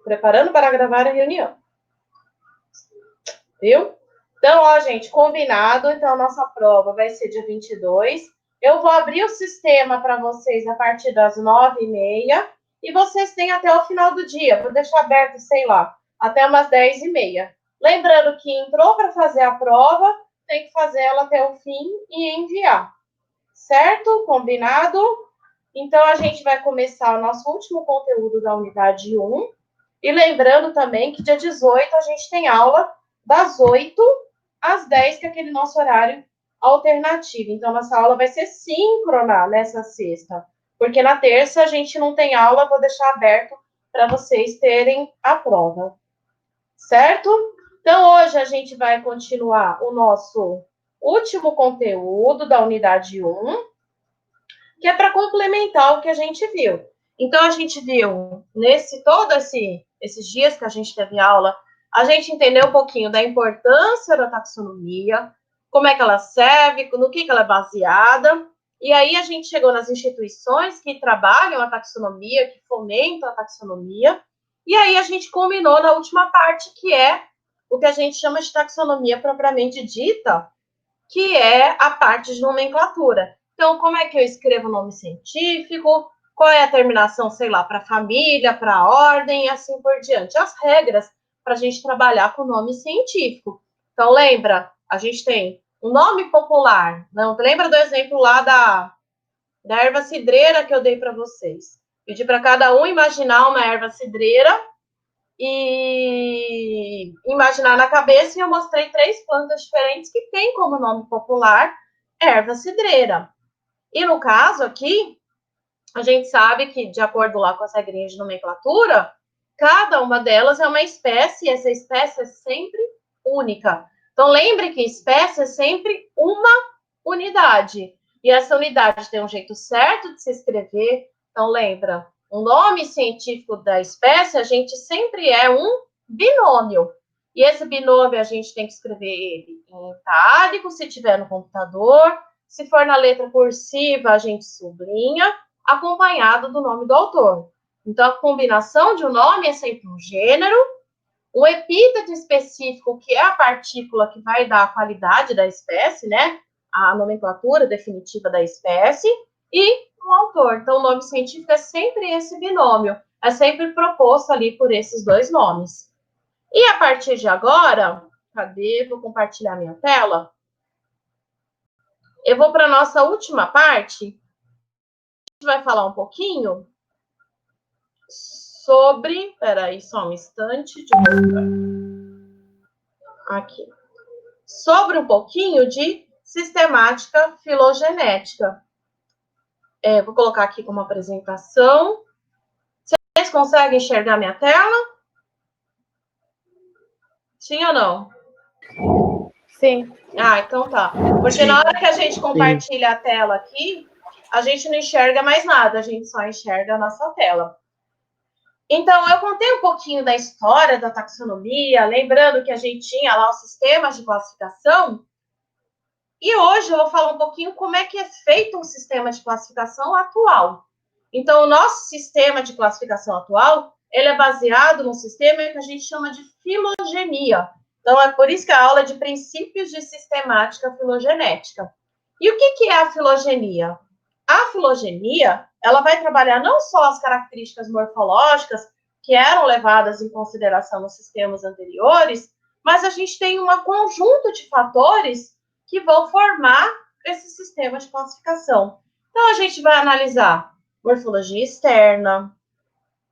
preparando para gravar a reunião. Viu? Então, ó, gente, combinado. Então, nossa prova vai ser dia 22. Eu vou abrir o sistema para vocês a partir das 9h30 e vocês têm até o final do dia. Vou deixar aberto, sei lá, até umas 10h30. Lembrando que entrou para fazer a prova, tem que fazer ela até o fim e enviar. Certo? Combinado? Então, a gente vai começar o nosso último conteúdo da unidade 1. E lembrando também que dia 18 a gente tem aula das 8 às 10, que é aquele nosso horário alternativo. Então, nossa aula vai ser síncrona nessa sexta, porque na terça a gente não tem aula, vou deixar aberto para vocês terem a prova. Certo? Então, hoje a gente vai continuar o nosso último conteúdo da unidade 1, que é para complementar o que a gente viu. Então, a gente viu, esses dias que a gente teve aula, a gente entendeu um pouquinho da importância da taxonomia, como é que ela serve, no que ela é baseada, e aí a gente chegou nas instituições que trabalham a taxonomia, que fomentam a taxonomia, e aí a gente combinou na última parte, que é o que a gente chama de taxonomia propriamente dita, que é a parte de nomenclatura. Então, como é que eu escrevo o nome científico? Qual é a terminação, sei lá, para família, para ordem e assim por diante. As regras para a gente trabalhar com o nome científico. Então, lembra, a gente tem um nome popular. Não, lembra do exemplo lá da erva cidreira que eu dei para vocês? Pedi para cada um imaginar uma erva cidreira e imaginar na cabeça, e eu mostrei 3 plantas diferentes que têm como nome popular erva cidreira. E no caso aqui, a gente sabe que, de acordo lá com as regrinhas de nomenclatura, cada uma delas é uma espécie, e essa espécie é sempre única. Então, lembre que espécie é sempre uma unidade. E essa unidade tem um jeito certo de se escrever. Então, lembra, o nome científico da espécie, a gente sempre é um binômio. E esse binômio, a gente tem que escrever ele em itálico, se tiver no computador. Se for na letra cursiva, a gente sublinha, acompanhado do nome do autor. Então, a combinação de um nome é sempre um gênero, o epíteto específico, que é a partícula que vai dar a qualidade da espécie, né? A nomenclatura definitiva da espécie, e o autor. Então, o nome científico é sempre esse binômio, é sempre proposto ali por esses 2 nomes. E a partir de agora, cadê? Vou compartilhar minha tela. Eu vou para a nossa última parte. A gente vai falar um pouquinho sobre... Peraí, só um instante. Deixa eu mostrar. Aqui. Sobre um pouquinho de sistemática filogenética. Vou colocar aqui como apresentação. Vocês conseguem enxergar minha tela? Sim ou não? Sim. Ah, então tá. Porque na hora que a gente compartilha a tela aqui, a gente não enxerga mais nada, a gente só enxerga a nossa tela. Então, eu contei um pouquinho da história da taxonomia, lembrando que a gente tinha lá os sistemas de classificação. E hoje eu vou falar um pouquinho como é que é feito um sistema de classificação atual. Então, o nosso sistema de classificação atual, ele é baseado num sistema que a gente chama de filogenia. Então, é por isso que a aula é de princípios de sistemática filogenética. E o que é a filogenia? A filogenia, ela vai trabalhar não só as características morfológicas que eram levadas em consideração nos sistemas anteriores, mas a gente tem um conjunto de fatores que vão formar esse sistema de classificação. Então, a gente vai analisar morfologia externa,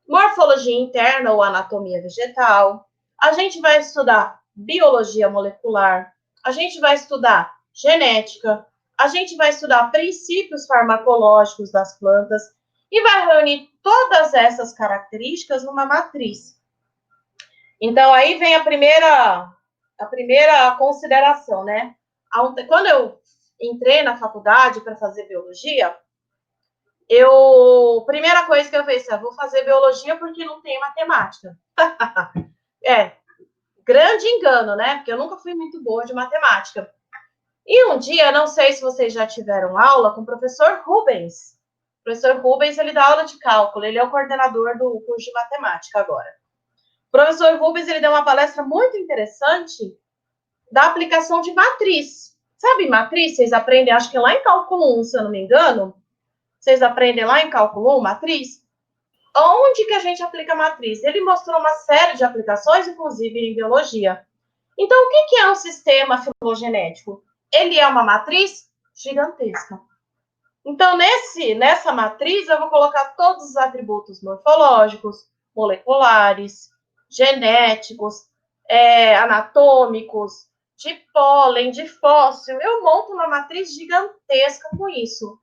morfologia interna ou anatomia vegetal, a gente vai estudar biologia molecular, a gente vai estudar genética, a gente vai estudar princípios farmacológicos das plantas e vai reunir todas essas características numa matriz. Então, aí vem a primeira consideração, né? Quando eu entrei na faculdade para fazer biologia, primeira coisa que eu fiz, vou fazer biologia porque não tem matemática. Grande engano, né? Porque eu nunca fui muito boa de matemática. E um dia, não sei se vocês já tiveram aula com o professor Rubens. O professor Rubens, ele dá aula de cálculo, ele é o coordenador do curso de matemática agora. professor Rubens, ele deu uma palestra muito interessante da aplicação de matriz. Sabe matriz? Vocês aprendem, acho que lá em cálculo 1, se eu não me engano. Vocês aprendem lá em cálculo 1, matriz? Onde que a gente aplica matriz? Ele mostrou uma série de aplicações, inclusive em biologia. Então, o que é um sistema filogenético? Ele é uma matriz gigantesca. Então, nessa matriz, eu vou colocar todos os atributos morfológicos, moleculares, genéticos, anatômicos, de pólen, de fóssil. Eu monto uma matriz gigantesca com isso.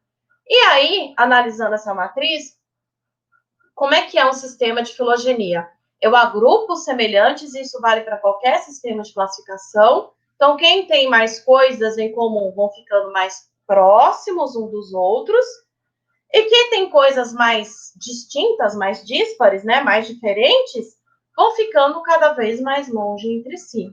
E aí, analisando essa matriz, como é que é um sistema de filogenia? Eu agrupo semelhantes, e isso vale para qualquer sistema de classificação. Então, quem tem mais coisas em comum vão ficando mais próximos uns dos outros. E quem tem coisas mais distintas, mais díspares, né, mais diferentes, vão ficando cada vez mais longe entre si.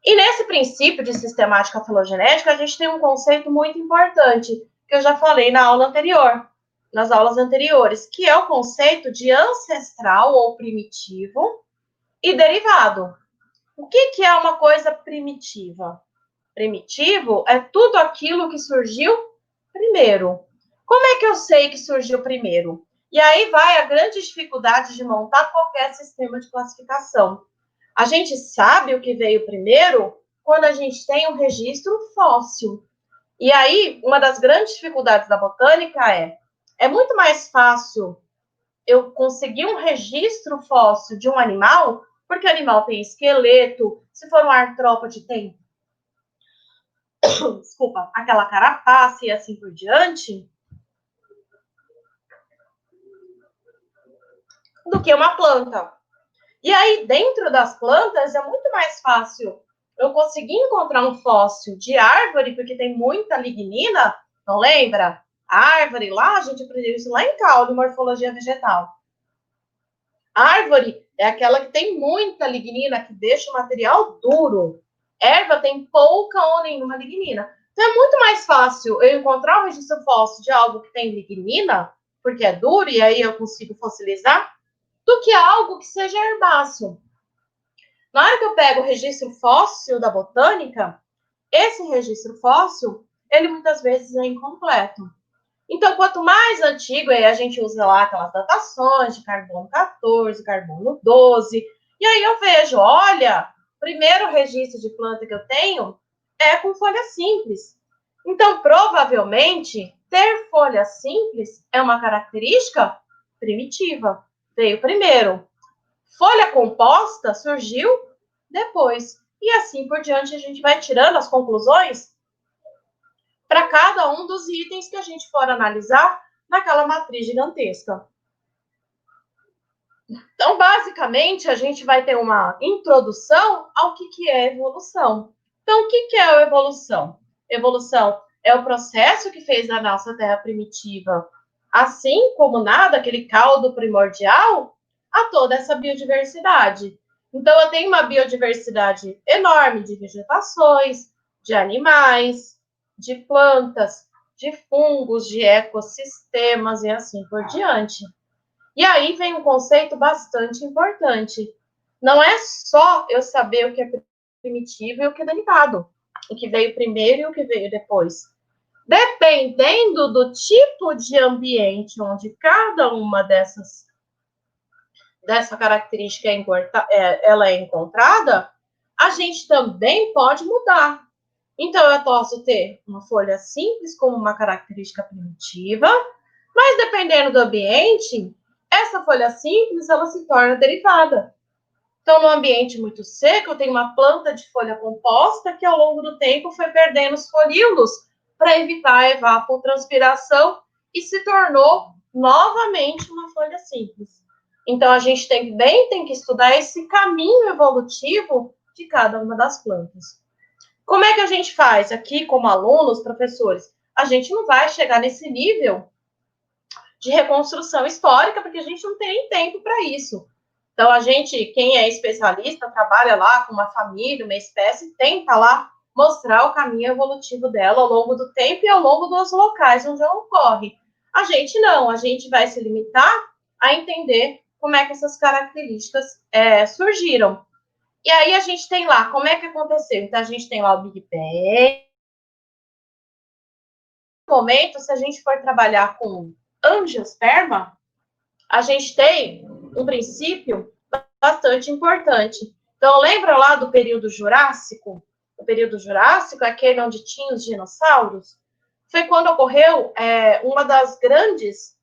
E nesse princípio de sistemática filogenética, a gente tem um conceito muito importante, que eu já falei na aula anterior, nas aulas anteriores, que é o conceito de ancestral ou primitivo e derivado. O que é uma coisa primitiva? Primitivo é tudo aquilo que surgiu primeiro. Como é que eu sei que surgiu primeiro? E aí vai a grande dificuldade de montar qualquer sistema de classificação. A gente sabe o que veio primeiro quando a gente tem um registro fóssil. E aí, uma das grandes dificuldades da botânica é muito mais fácil eu conseguir um registro fóssil de um animal, porque o animal tem esqueleto, se for um artrópode tem, desculpa, aquela carapaça e assim por diante, do que uma planta. E aí, dentro das plantas, é muito mais fácil eu conseguir encontrar um fóssil de árvore, porque tem muita lignina, não lembra? A árvore lá, a gente aprendeu isso lá em Caule, morfologia vegetal. A árvore é aquela que tem muita lignina, que deixa o material duro. Erva tem pouca ou nenhuma lignina. Então, é muito mais fácil eu encontrar um registro fóssil de algo que tem lignina, porque é duro, e aí eu consigo fossilizar, do que algo que seja herbáceo. Na hora que eu pego o registro fóssil da botânica, esse registro fóssil, ele muitas vezes é incompleto. Então, quanto mais antigo, aí a gente usa lá aquelas datações de carbono 14, carbono 12, e aí eu vejo, olha, o primeiro registro de planta que eu tenho é com folha simples. Então, provavelmente, ter folha simples é uma característica primitiva. Veio primeiro. Folha composta surgiu depois. E assim por diante, a gente vai tirando as conclusões para cada um dos itens que a gente for analisar naquela matriz gigantesca. Então, basicamente, a gente vai ter uma introdução ao que é evolução. Então, o que é a evolução? Evolução é o processo que fez a nossa Terra primitiva, assim como nada, aquele caldo primordial, a toda essa biodiversidade. Então, eu tenho uma biodiversidade enorme de vegetações, de animais, de plantas, de fungos, de ecossistemas e assim por diante. E aí vem um conceito bastante importante. Não é só eu saber o que é primitivo e o que é derivado, o que veio primeiro e o que veio depois. Dependendo do tipo de ambiente onde cada uma dessa característica ela é encontrada, a gente também pode mudar. Então, eu posso ter uma folha simples como uma característica primitiva, mas dependendo do ambiente, essa folha simples, ela se torna derivada. Então, no ambiente muito seco, eu tenho uma planta de folha composta que, ao longo do tempo, foi perdendo os folíolos para evitar a evapotranspiração e se tornou novamente uma folha simples. Então, a gente também tem que estudar esse caminho evolutivo de cada uma das plantas. Como é que a gente faz aqui, como alunos, professores? A gente não vai chegar nesse nível de reconstrução histórica, porque a gente não tem nem tempo para isso. Então, a gente, quem é especialista, trabalha lá com uma família, uma espécie, tenta lá mostrar o caminho evolutivo dela ao longo do tempo e ao longo dos locais onde ela ocorre. A gente não, a gente vai se limitar a entender como é que essas características surgiram. E aí a gente tem lá, como é que aconteceu? Então, a gente tem lá o Big Bang. No momento, se a gente for trabalhar com angiosperma, a gente tem um princípio bastante importante. Então, lembra lá do período Jurássico? O período Jurássico, aquele onde tinha os dinossauros, foi quando ocorreu uma das grandes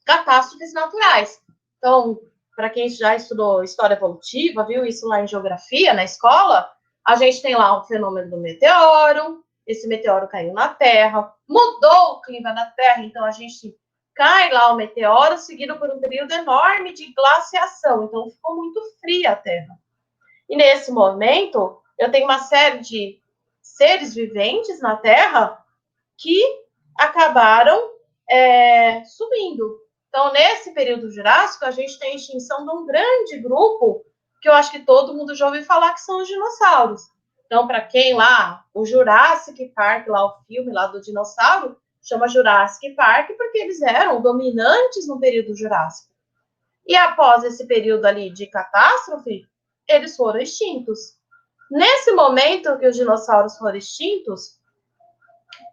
catástrofes naturais. Então, para quem já estudou história evolutiva, viu isso lá em geografia, na escola, a gente tem lá o fenômeno do meteoro, esse meteoro caiu na Terra, mudou o clima da Terra, então a gente cai lá o meteoro, seguido por um período enorme de glaciação, então ficou muito fria a Terra. E nesse momento, eu tenho uma série de seres viventes na Terra que acabaram subindo. Então, nesse período Jurássico, a gente tem a extinção de um grande grupo, que eu acho que todo mundo já ouviu falar, que são os dinossauros. Então, para quem lá, o Jurassic Park, lá o filme lá do dinossauro, chama Jurassic Park, porque eles eram dominantes no período Jurássico. E após esse período ali de catástrofe, eles foram extintos. Nesse momento que os dinossauros foram extintos,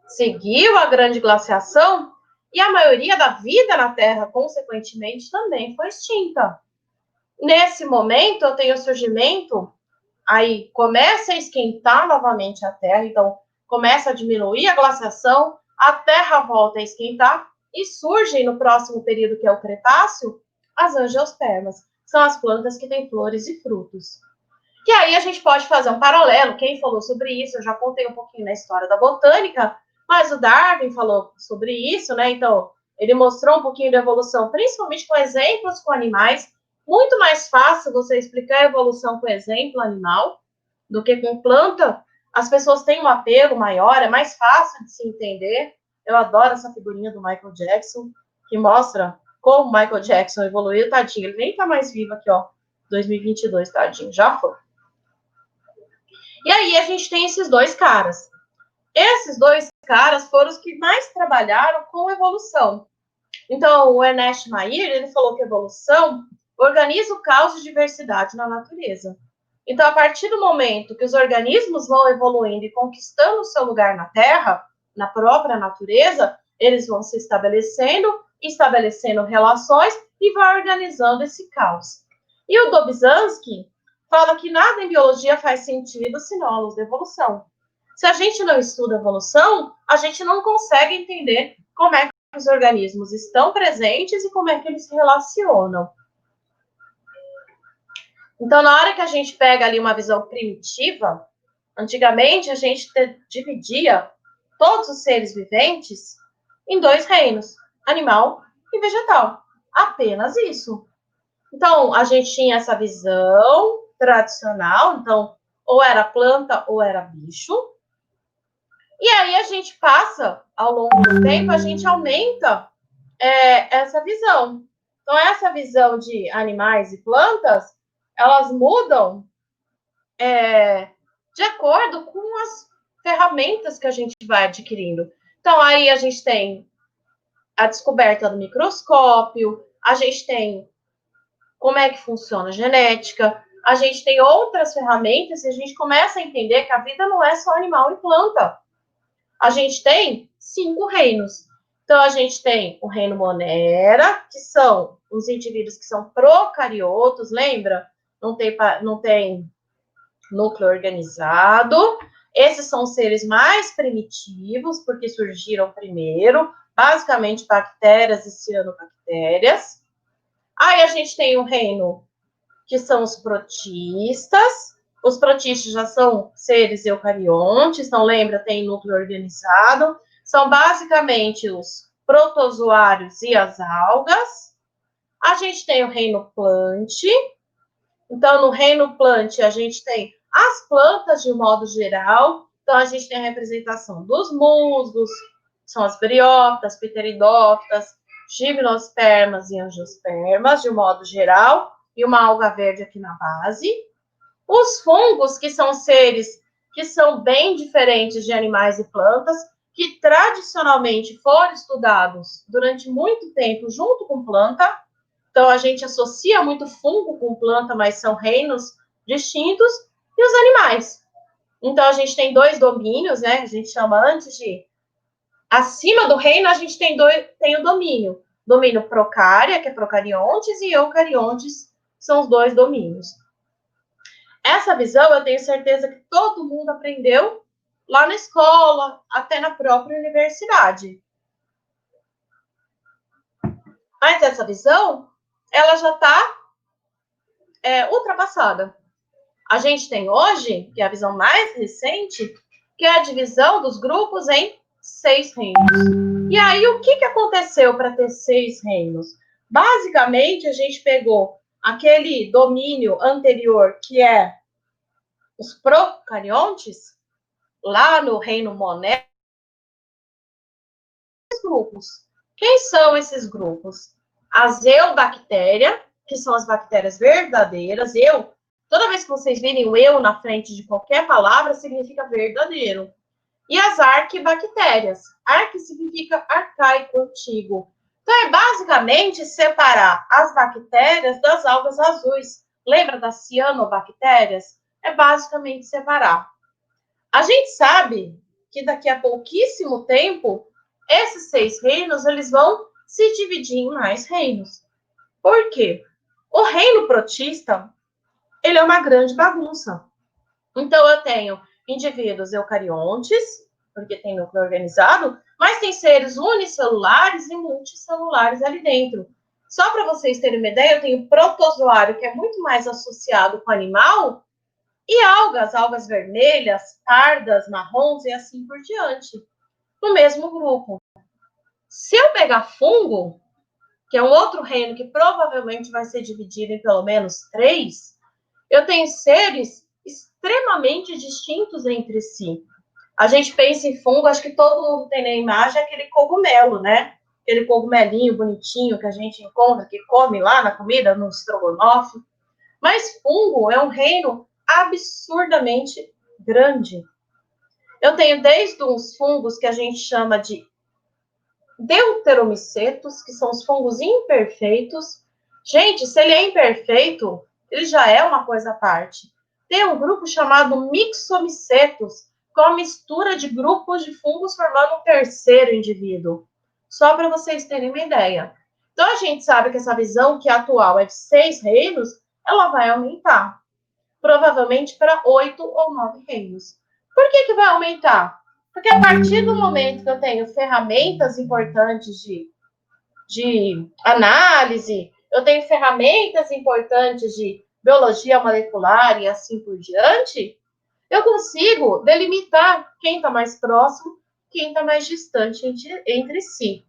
seguiu a grande glaciação e a maioria da vida na Terra, consequentemente, também foi extinta. Nesse momento, eu tenho o surgimento, aí começa a esquentar novamente a Terra, então começa a diminuir a glaciação, a Terra volta a esquentar e surgem no próximo período, que é o Cretáceo, as angiospermas. São as plantas que têm flores e frutos. E aí a gente pode fazer um paralelo. Quem falou sobre isso? Eu já contei um pouquinho na história da botânica, mas o Darwin falou sobre isso, né? Então, ele mostrou um pouquinho da evolução, principalmente com exemplos com animais. Muito mais fácil você explicar a evolução com exemplo animal do que com planta. As pessoas têm um apelo maior, é mais fácil de se entender. Eu adoro essa figurinha do Michael Jackson, que mostra como o Michael Jackson evoluiu, tadinho. Ele nem tá mais vivo aqui, ó. 2022, tadinho, já foi. E aí a gente tem esses dois caras. Esses dois caras foram os que mais trabalharam com evolução. Então, o Ernest Mayr, ele falou que evolução organiza o caos de diversidade na natureza. Então, a partir do momento que os organismos vão evoluindo e conquistando o seu lugar na Terra, na própria natureza, eles vão se estabelecendo relações e vai organizando esse caos. E o Dobzhansky fala que nada em biologia faz sentido senão a luz da evolução. Se a gente não estuda evolução, a gente não consegue entender como é que os organismos estão presentes e como é que eles se relacionam. Então, na hora que a gente pega ali uma visão primitiva, antigamente a gente dividia todos os seres viventes em dois reinos, animal e vegetal. Apenas isso. Então, a gente tinha essa visão tradicional, então, ou era planta ou era bicho. E aí a gente passa, ao longo do tempo, a gente aumenta essa visão. Então, essa visão de animais e plantas, elas mudam de acordo com as ferramentas que a gente vai adquirindo. Então, aí a gente tem a descoberta do microscópio, a gente tem como é que funciona a genética, a gente tem outras ferramentas e a gente começa a entender que a vida não é só animal e planta. A gente tem 5 reinos. Então, a gente tem o reino Monera, que são os indivíduos que são procariotos, lembra? Não tem núcleo organizado. Esses são os seres mais primitivos, porque surgiram primeiro, basicamente bactérias e cianobactérias. Aí a gente tem o reino que são os protistas. Os protistas já são seres eucariontes, então lembra, tem núcleo organizado. São basicamente os protozoários e as algas. A gente tem o reino plante. Então, no reino plante, a gente tem as plantas de modo geral. Então, a gente tem a representação dos musgos, são as briófitas, pteridófitas, gimnospermas e angiospermas, de modo geral, e uma alga verde aqui na base. Os fungos, que são seres que são bem diferentes de animais e plantas, que tradicionalmente foram estudados durante muito tempo junto com planta. Então, a gente associa muito fungo com planta, mas são reinos distintos, e os animais. Então, a gente tem 2 domínios, né? A gente chama antes de... Acima do reino, a gente tem o domínio. Domínio procária, que é procariontes, e eucariontes, são os 2 domínios. Essa visão, eu tenho certeza que todo mundo aprendeu lá na escola, até na própria universidade. Mas essa visão, ela já está ultrapassada. A gente tem hoje, que é a visão mais recente, que é a divisão dos grupos em 6 reinos. E aí, o que aconteceu para ter 6 reinos? Basicamente, a gente pegou aquele domínio anterior, que é os procariontes, lá no reino moné, grupos. Quem são esses grupos? As eubactérias, que são as bactérias verdadeiras. Toda vez que vocês virem o eu na frente de qualquer palavra, significa verdadeiro. E as arquibactérias. Arque significa arcaico, antigo. Então, é basicamente separar as bactérias das algas azuis. Lembra das cianobactérias? É basicamente separar. A gente sabe que daqui a pouquíssimo tempo, esses 6 reinos, eles vão se dividir em mais reinos. Por quê? O reino protista, ele é uma grande bagunça. Então, eu tenho indivíduos eucariontes, porque tem núcleo organizado, mas tem seres unicelulares e multicelulares ali dentro. Só para vocês terem uma ideia, eu tenho protozoário, que é muito mais associado com animal, e algas vermelhas, pardas, marrons e assim por diante, no mesmo grupo. Se eu pegar fungo, que é um outro reino que provavelmente vai ser dividido em pelo menos 3, eu tenho seres extremamente distintos entre si. A gente pensa em fungo, acho que todo mundo tem na imagem aquele cogumelo, né? Aquele cogumelinho bonitinho que a gente encontra, que come lá na comida, no estrogonofe. Mas fungo é um reino absurdamente grande. Eu tenho desde uns fungos que a gente chama de deuteromicetos, que são os fungos imperfeitos. Gente, se ele é imperfeito, ele já é uma coisa à parte. Tem um grupo chamado mixomicetos, com a mistura de grupos de fungos formando um terceiro indivíduo. Só para vocês terem uma ideia. Então, a gente sabe que essa visão que atual é de 6 reinos, ela vai aumentar. Provavelmente para 8 ou 9 reinos. Por que vai aumentar? Porque a partir do momento que eu tenho ferramentas importantes de análise, eu tenho ferramentas importantes de biologia molecular e assim por diante, eu consigo delimitar quem está mais próximo, quem está mais distante entre si.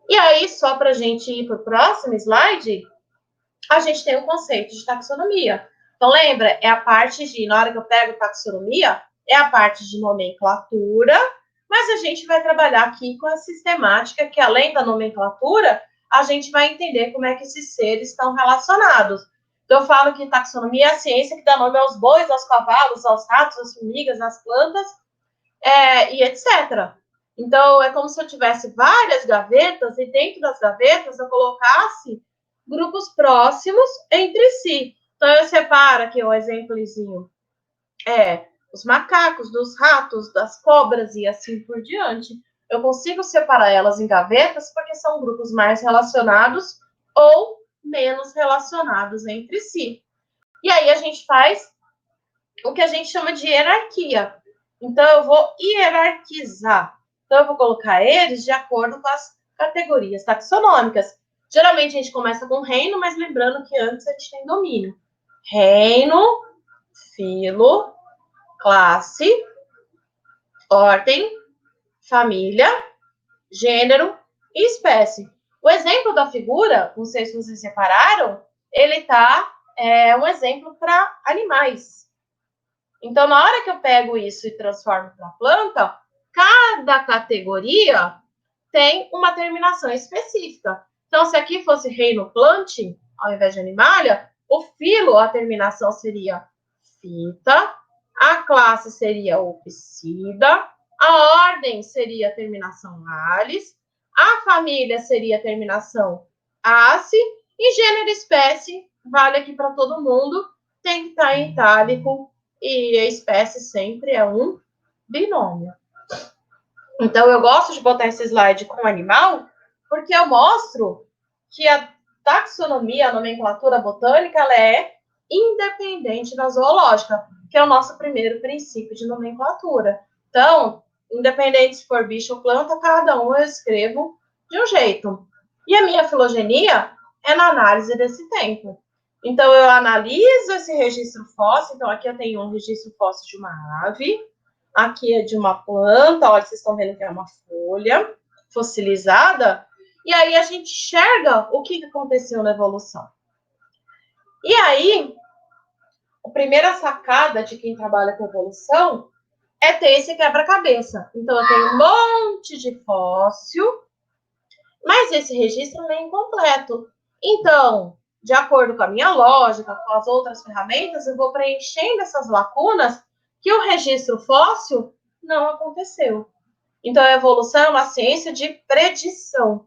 E aí, só para a gente ir para o próximo slide, a gente tem o conceito de taxonomia. Então, lembra, é a parte de, na hora que eu pego taxonomia, é a parte de nomenclatura, mas a gente vai trabalhar aqui com a sistemática, que além da nomenclatura, a gente vai entender como é que esses seres estão relacionados. Então, eu falo que taxonomia é a ciência que dá nome aos bois, aos cavalos, aos ratos, às formigas, às plantas, e etc. Então, é como se eu tivesse várias gavetas, e dentro das gavetas eu colocasse grupos próximos entre si. Então, eu separo aqui um exemplozinho. Os macacos, dos ratos, das cobras e assim por diante. Eu consigo separar elas em gavetas porque são grupos mais relacionados ou menos relacionados entre si. E aí a gente faz o que a gente chama de hierarquia. Então, eu vou hierarquizar. Então, eu vou colocar eles de acordo com as categorias taxonômicas. Geralmente, a gente começa com reino, mas lembrando que antes a gente tem domínio. Reino, filo, classe, ordem, família, gênero e espécie. O exemplo da figura, não sei se vocês separaram, ele tá um exemplo para animais. Então, na hora que eu pego isso e transformo para planta, cada categoria tem uma terminação específica. Então, se aqui fosse reino plante, ao invés de animalia, o filo, a terminação seria fita, a classe seria opsida, a ordem seria a terminação alis, a família seria a terminação ACE, e gênero e espécie, vale aqui para todo mundo, tem que estar em itálico, e a espécie sempre é um binômio. Então, eu gosto de botar esse slide com animal, porque eu mostro que a taxonomia, a nomenclatura botânica, ela é independente da zoológica, que é o nosso primeiro princípio de nomenclatura. Então, independente se for bicho ou planta, cada um eu escrevo de um jeito. E a minha filogenia é na análise desse tempo. Então, eu analiso esse registro fóssil. Então, aqui eu tenho um registro fóssil de uma ave, aqui é de uma planta, olha, vocês estão vendo que é uma folha fossilizada, e aí a gente enxerga o que aconteceu na evolução. E aí, a primeira sacada de quem trabalha com evolução é ter esse quebra-cabeça. Então, eu tenho um monte de fóssil, mas esse registro não é incompleto. Então, de acordo com a minha lógica, com as outras ferramentas, eu vou preenchendo essas lacunas que o registro fóssil não aconteceu. Então, a evolução é uma ciência de predição.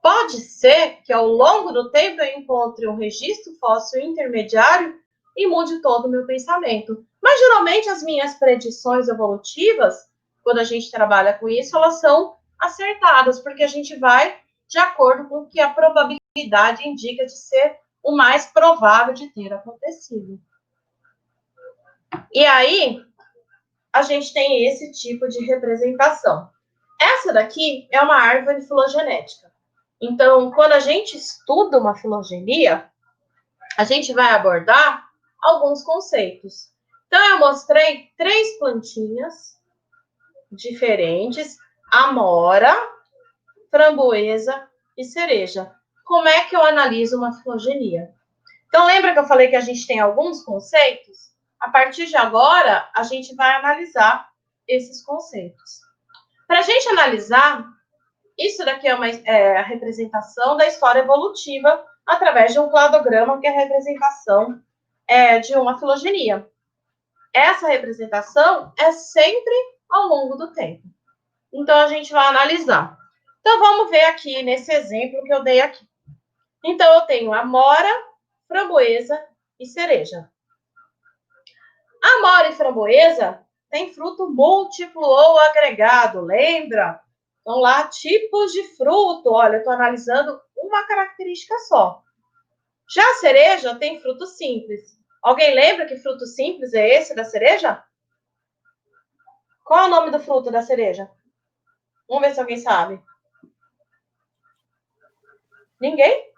Pode ser que ao longo do tempo eu encontre um registro fóssil intermediário e mude todo o meu pensamento. Mas geralmente as minhas predições evolutivas, quando a gente trabalha com isso, elas são acertadas, porque a gente vai de acordo com o que a probabilidade indica de ser o mais provável de ter acontecido. E aí, a gente tem esse tipo de representação. Essa daqui é uma árvore filogenética. Então, quando a gente estuda uma filogenia, a gente vai abordar alguns conceitos. Então, eu mostrei 3 plantinhas diferentes: amora, framboesa e cereja. Como é que eu analiso uma filogenia? Então, lembra que eu falei que a gente tem alguns conceitos? A partir de agora, a gente vai analisar esses conceitos. Para a gente analisar, isso daqui é a representação da história evolutiva através de um cladograma, que é a representação de uma filogenia. Essa representação é sempre ao longo do tempo. Então, a gente vai analisar. Então, vamos ver aqui nesse exemplo que eu dei aqui. Então, eu tenho amora, framboesa e cereja. Amora e framboesa tem fruto múltiplo ou agregado, lembra? Então, lá, tipos de fruto. Olha, eu estou analisando uma característica só. Já a cereja tem fruto simples. Alguém lembra que fruto simples é esse da cereja? Qual é o nome do fruto da cereja? Vamos ver se alguém sabe. Ninguém?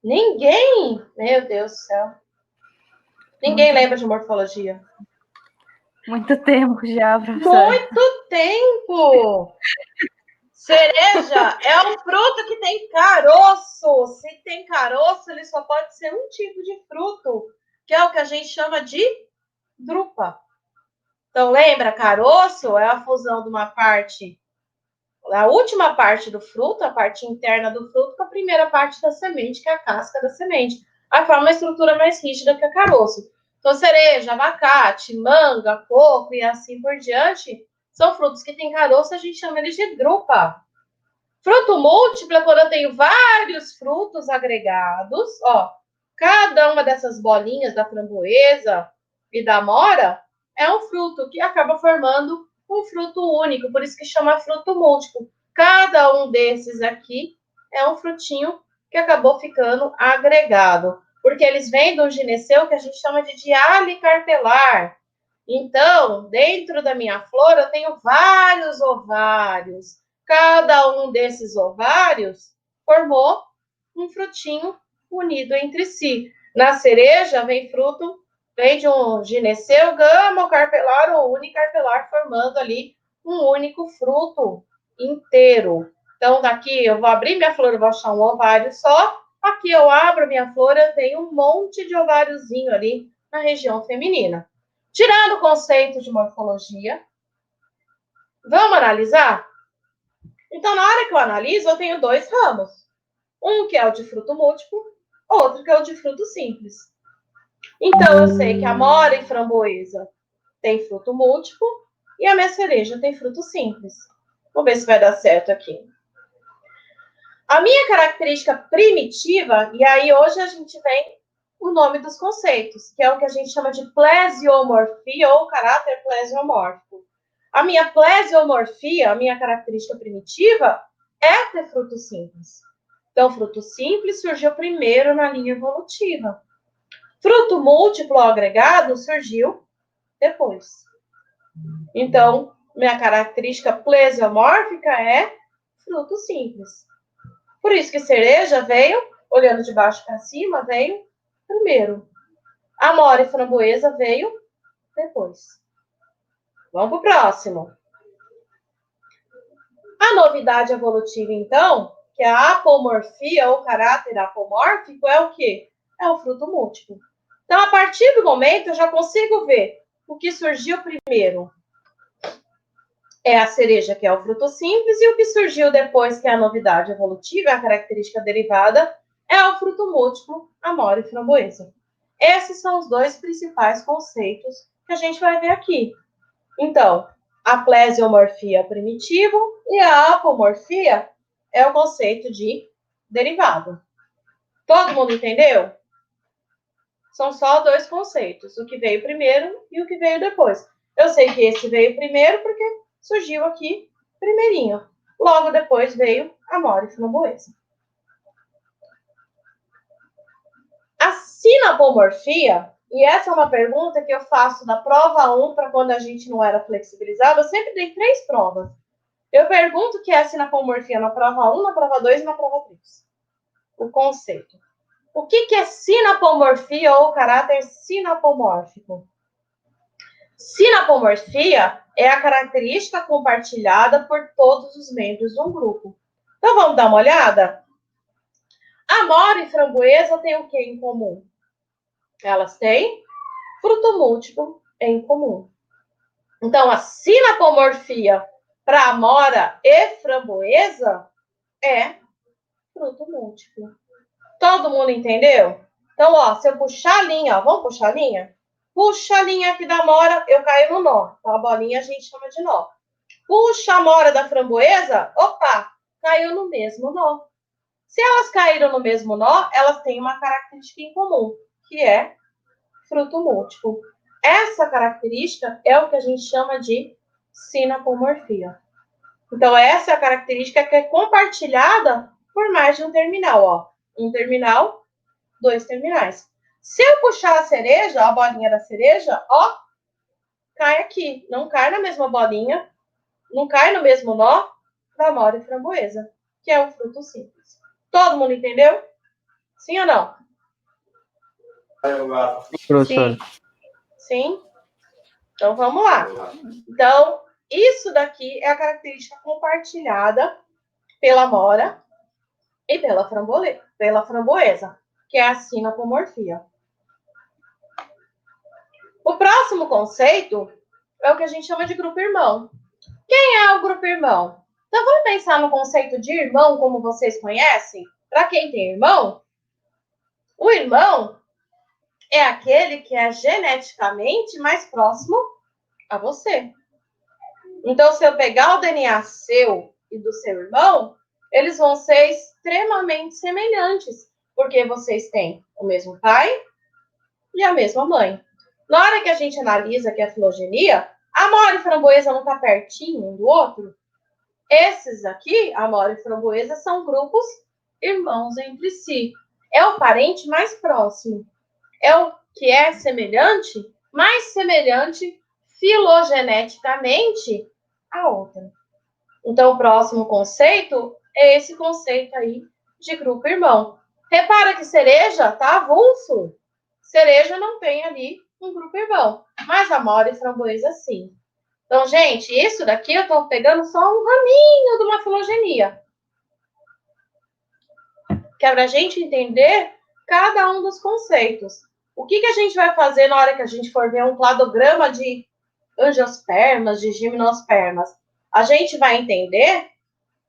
Ninguém? Meu Deus do céu. Ninguém lembra de morfologia. Muito tempo já, professora. Muito tempo! Cereja é um fruto que tem caroço. Se tem caroço, ele só pode ser um tipo de fruto, que é o que a gente chama de drupa. Então, lembra, caroço é a fusão de uma parte, a última parte do fruto, a parte interna do fruto, com a primeira parte da semente, que é a casca da semente. Aí forma uma estrutura mais rígida que a caroço. Então, cereja, abacate, manga, coco e assim por diante, são frutos que têm caroço, a gente chama eles de drupa. Fruto múltiplo é quando eu tenho vários frutos agregados, ó. Cada uma dessas bolinhas da framboesa e da amora é um fruto que acaba formando um fruto único, por isso que chama fruto múltiplo. Cada um desses aqui é um frutinho que acabou ficando agregado, porque eles vêm do gineceu que a gente chama de diale carpelar. Então, dentro da minha flor, eu tenho vários ovários. Cada um desses ovários formou um frutinho unido entre si. Na cereja, vem de um gineceu, gama, carpelar ou unicarpelar, formando ali um único fruto inteiro. Então, daqui eu vou abrir minha flor, eu vou achar um ovário só. Aqui eu abro minha flor, eu tenho um monte de ováriozinho ali na região feminina. Tirando o conceito de morfologia, vamos analisar? Então, na hora que eu analiso, eu tenho 2 ramos. Um que é o de fruto múltiplo, outro que é o de fruto simples. Então, eu sei que a amora e framboesa tem fruto múltiplo e a minha cereja tem fruto simples. Vamos ver se vai dar certo aqui. A minha característica primitiva, e aí hoje a gente vem o nome dos conceitos, que é o que a gente chama de plesiomorfia ou caráter plesiomórfico. A minha plesiomorfia, a minha característica primitiva, é ter fruto simples. Então, fruto simples surgiu primeiro na linha evolutiva. Fruto múltiplo ou agregado surgiu depois. Então, minha característica plesiomórfica é fruto simples. Por isso que cereja veio, olhando de baixo para cima, veio primeiro. Amora e framboesa veio depois. Vamos para o próximo. A novidade evolutiva, então, que é a apomorfia ou caráter apomórfico, é o quê? É o fruto múltiplo. Então, a partir do momento, eu já consigo ver o que surgiu primeiro. É a cereja, que é o fruto simples, e o que surgiu depois, que é a novidade evolutiva, a característica derivada, é o fruto múltiplo, amora e framboesa. Esses são os dois principais conceitos que a gente vai ver aqui. Então, a plesiomorfia é o primitivo e a apomorfia é o conceito de derivado. Todo mundo entendeu? São só dois conceitos, o que veio primeiro e o que veio depois. Eu sei que esse veio primeiro porque surgiu aqui primeirinho. Logo depois veio amora e framboesa. A sinapomorfia, e essa é uma pergunta que eu faço da prova 1 para quando a gente não era flexibilizado, eu sempre dei 3 provas. Eu pergunto o que é sinapomorfia na prova 1, na prova 2 e na prova 3. O conceito. O que é sinapomorfia ou caráter sinapomórfico? Sinapomorfia é a característica compartilhada por todos os membros de um grupo. Então, vamos dar uma olhada? Amora e framboesa têm o que em comum? Elas têm fruto múltiplo em comum. Então, a sinapomorfia para amora e framboesa é fruto múltiplo. Todo mundo entendeu? Então, ó, se eu puxar a linha, ó, vamos puxar a linha? Puxa a linha aqui da amora, eu caio no nó. Então, a bolinha a gente chama de nó. Puxa a amora da framboesa, opa, caiu no mesmo nó. Se elas caíram no mesmo nó, elas têm uma característica em comum, que é fruto múltiplo. Essa característica é o que a gente chama de sinapomorfia. Então, essa é a característica que é compartilhada por mais de um terminal, ó. Um terminal, 2 terminais. Se eu puxar a cereja, a bolinha da cereja, ó, cai aqui. Não cai na mesma bolinha, não cai no mesmo nó da amora e framboesa, que é o fruto simples. Todo mundo entendeu? Sim ou não? Sim. Sim? Então, vamos lá. Então, isso daqui é a característica compartilhada pela amora e pela framboesa, que é a sinapomorfia. O próximo conceito é o que a gente chama de grupo irmão. Quem é o grupo irmão? Então, vamos pensar no conceito de irmão, como vocês conhecem? Para quem tem irmão, o irmão é aquele que é geneticamente mais próximo a você. Então, se eu pegar o DNA seu e do seu irmão, eles vão ser extremamente semelhantes, porque vocês têm o mesmo pai e a mesma mãe. Na hora que a gente analisa que é a filogenia, amora e framboesa não está pertinho um do outro? Esses aqui, amora e framboesa, são grupos irmãos entre si. É o parente mais próximo. É o que é semelhante, mais semelhante filogeneticamente a outra. Então, o próximo conceito é esse conceito aí de grupo irmão. Repara que cereja tá avulso. Cereja não tem ali um grupo irmão, mas amora e framboesa sim. Então, gente, isso daqui eu estou pegando só um raminho de uma filogenia. Que é para a gente entender cada um dos conceitos. O que a gente vai fazer na hora que a gente for ver um cladograma de angiospermas, de gimnospermas? A gente vai entender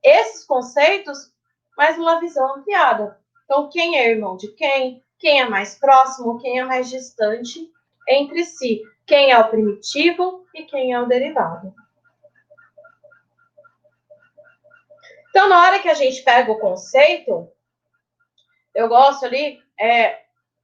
esses conceitos, mas numa visão ampliada. Então, quem é irmão de quem? Quem é mais próximo? Quem é mais distante entre si? Quem é o primitivo e quem é o derivado? Então, na hora que a gente pega o conceito, eu gosto ali,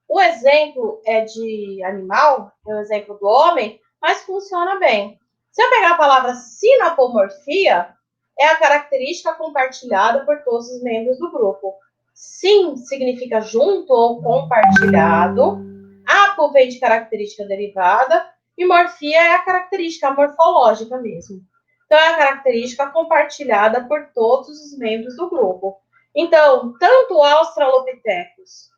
o exemplo é de animal, é o exemplo do homem, mas funciona bem. Se eu pegar a palavra sinapomorfia, é a característica compartilhada por todos os membros do grupo. Sim significa junto ou compartilhado. Apo vem de característica derivada. E morfia é a característica morfológica mesmo. Então, é a característica compartilhada por todos os membros do grupo. Então, tanto o Australopithecus,